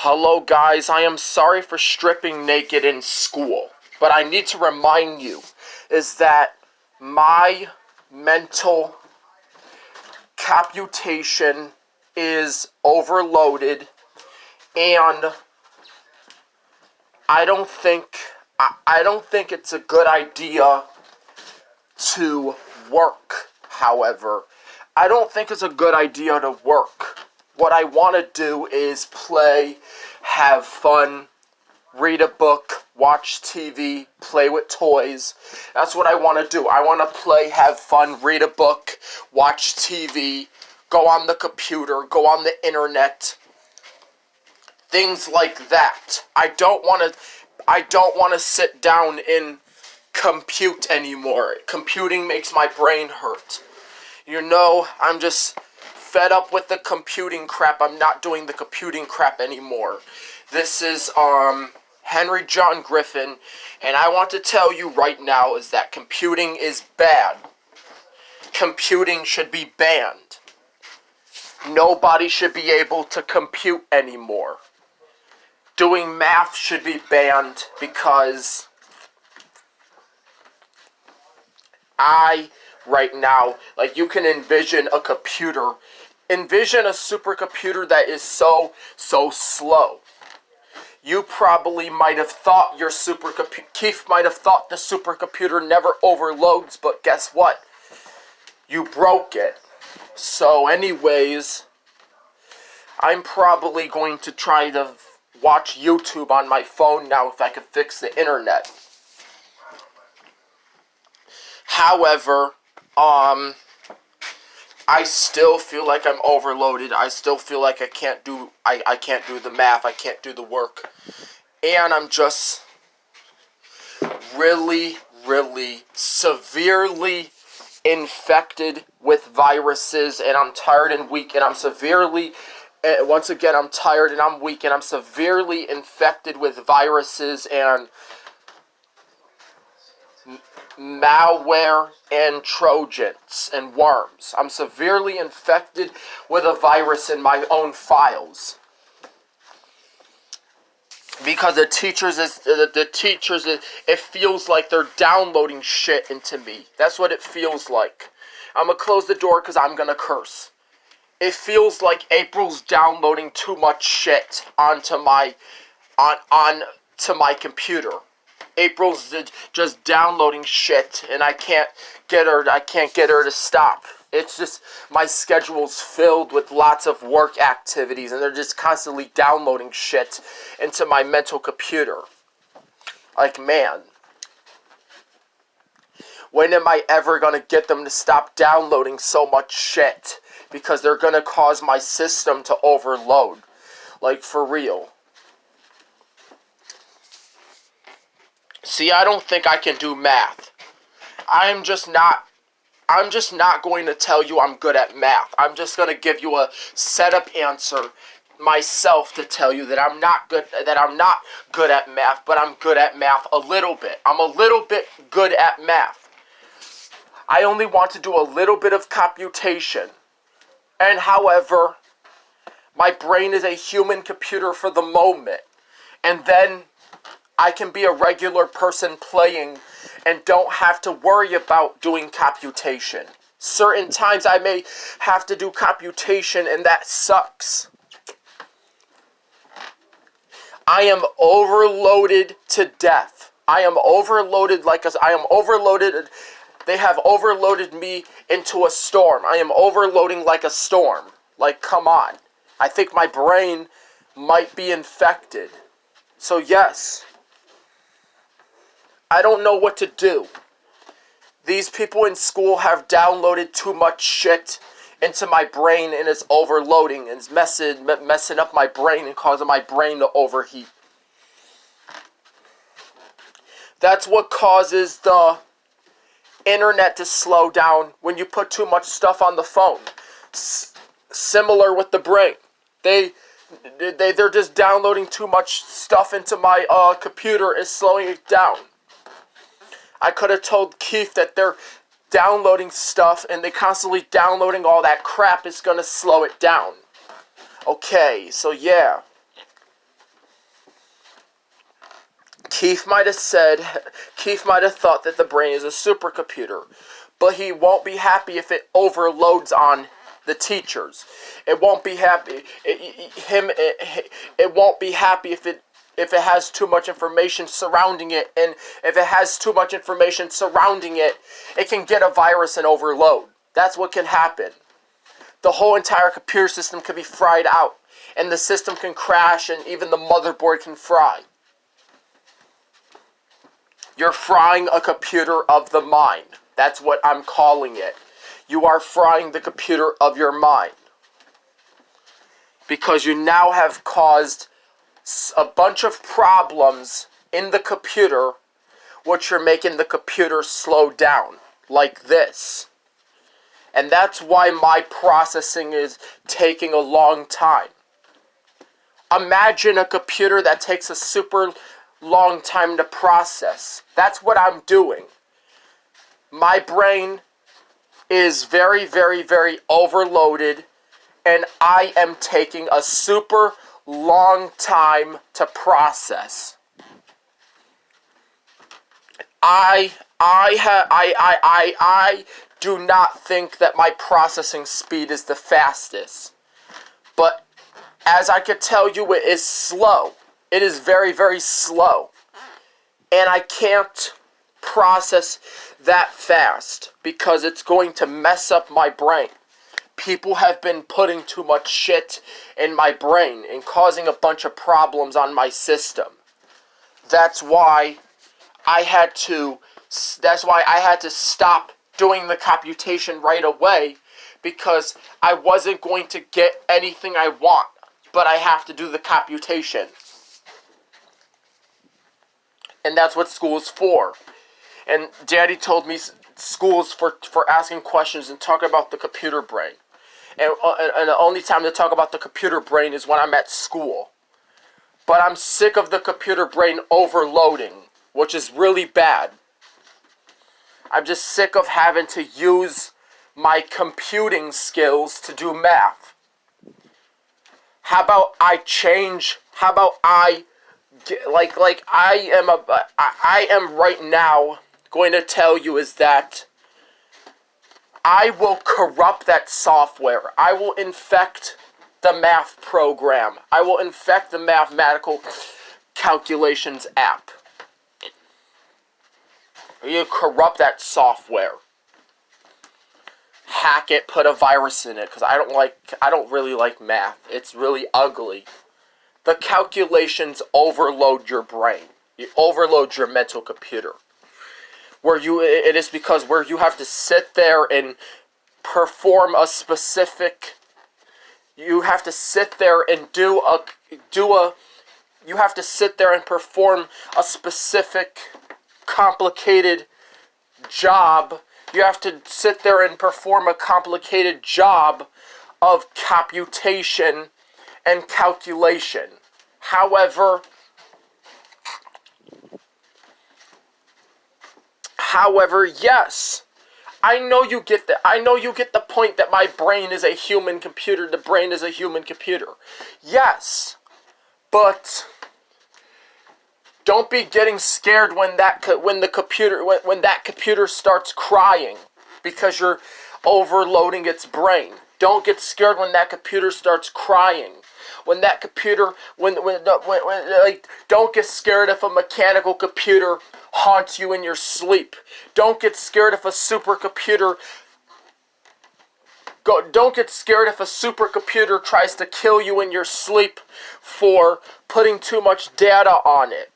Hello guys, I am sorry for stripping naked in school, but I need to remind you is that my mental computation is overloaded, and I don't think it's a good idea to work. However, I don't think it's a good idea to work. What I want to do is play, have fun, read a book, watch TV, play with toys. That's what I want to do. I want to play, have fun, read a book, watch TV, go on the computer, go on the internet. Things like that. I don't want to sit down and compute anymore. Computing makes my brain hurt. You know, I'm just fed up with the computing crap. I'm not doing the computing crap anymore. This is Henry John Griffin, and I want to tell you right now is that computing is bad. Computing should be banned. Nobody should be able to compute anymore. Doing math should be banned because right now, like, you can envision a computer. Envision a supercomputer that is so slow. You probably might have thought Keith might have thought the supercomputer never overloads, but guess what? You broke it. So anyways, I'm probably going to try to watch YouTube on my phone now if I can fix the internet. However, I still feel like I'm overloaded. I still feel like I can't do the math, I can't do the work. And I'm just really severely infected with viruses, and I'm tired and weak, and I'm once again, I'm tired and I'm weak, and I'm severely infected with viruses and malware and trojans and worms. I'm severely infected with a virus in my own files. Because it feels like they're downloading shit into me. That's what it feels like. I'm gonna close the door because I'm gonna curse. It feels like April's downloading too much shit onto my computer. April's just downloading shit, and I can't get her to stop. It's just, my schedule's filled with lots of work activities, and they're just constantly downloading shit into my mental computer. Like, man, when am I ever gonna get them to stop downloading so much shit? Because they're gonna cause my system to overload. Like, for real. See, I don't think I can do math. I'm just not going to tell you I'm good at math. I'm just going to give you a setup answer myself to tell you that I'm not good at math, but I'm good at math a little bit. I'm a little bit good at math. I only want to do a little bit of computation. And however, my brain is a human computer for the moment. And then I can be a regular person playing and don't have to worry about doing computation. Certain times I may have to do computation, and that sucks. I am overloaded to death. I am overloaded They have overloaded me into a storm. I am overloading like a storm. Like, come on. I think my brain might be infected. So yes, I don't know what to do. These people in school have downloaded too much shit into my brain, and it's overloading, and it's messing up my brain and causing my brain to overheat. That's what causes the internet to slow down when you put too much stuff on the phone. Similar with the brain. They're just downloading too much stuff into my computer. It's slowing it down. I could have told Keith that they're downloading stuff, and they constantly downloading all that crap is going to slow it down. Okay, so yeah. Keith might have thought that the brain is a supercomputer, but he won't be happy if it overloads on the teachers. It won't be happy. It won't be happy if it has too much information surrounding it, and if it has too much information surrounding it, it can get a virus and overload. That's what can happen. The whole entire computer system can be fried out, and the system can crash, and even the motherboard can fry. You're frying a computer of the mind. That's what I'm calling it. You are frying the computer of your mind. Because you now have caused a bunch of problems in the computer, which are making the computer slow down, like this. And that's why my processing is taking a long time. Imagine a computer that takes a super long time to process. That's what I'm doing. My brain is very, very, very overloaded, and I am taking a super long time to process. I do not think that my processing speed is the fastest. But as I could tell you, it is slow. It is very, very slow. And I can't process that fast because it's going to mess up my brain. People have been putting too much shit in my brain and causing a bunch of problems on my system. That's why I had to stop doing the computation right away, because I wasn't going to get anything I want, but I have to do the computation. And that's what school is for. And Daddy told me school is for asking questions and talking about the computer brain. And the only time to talk about the computer brain is when I'm at school. But I'm sick of the computer brain overloading, which is really bad. I'm just sick of having to use my computing skills to do math. How about I am right now going to tell you is that I will corrupt that software. I will infect the math program. I will infect the mathematical calculations app. You corrupt that software. Hack it, put a virus in it, because I don't really like math. It's really ugly. The calculations overload your brain. You overload your mental computer. It is because where you have to sit there and perform a specific. You have to sit there and you have to sit there and perform a specific complicated job. You have to sit there and perform a complicated job of computation and calculation. However, yes, I know you get the point that my brain is a human computer. The brain is a human computer. Yes, but don't be getting scared when that computer starts crying because you're overloading its brain. Don't get scared when that computer starts crying. Don't get scared if a mechanical computer haunts you in your sleep. Don't get scared if a supercomputer tries to kill you in your sleep for putting too much data on it.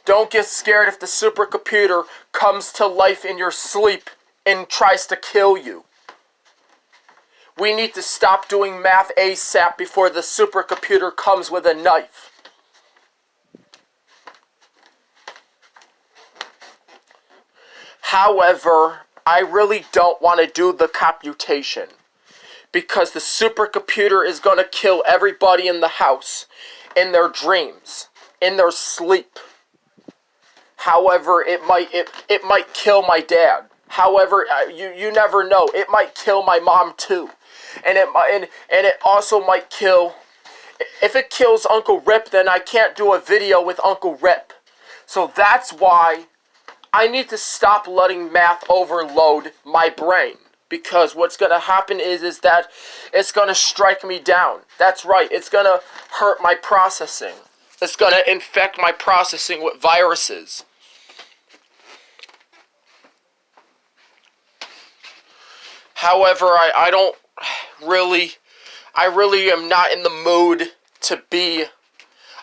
Don't get scared if the supercomputer comes to life in your sleep and tries to kill you. We need to stop doing math ASAP before the supercomputer comes with a knife. However, I really don't want to do the computation because the supercomputer is going to kill everybody in the house in their dreams, in their sleep. However, it might kill my dad. However, you never know. It might kill my mom too, and it also might kill If it kills Uncle Rip, then I can't do a video with Uncle Rip. So that's why I need to stop letting math overload my brain. Because what's going to happen is that it's going to strike me down. That's right, it's going to hurt my processing. It's going to infect my processing with viruses. However, I don't really, I really am not in the mood to be,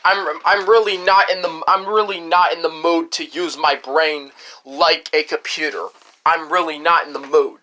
I'm really not in the mood to use my brain like a computer. I'm really not in the mood.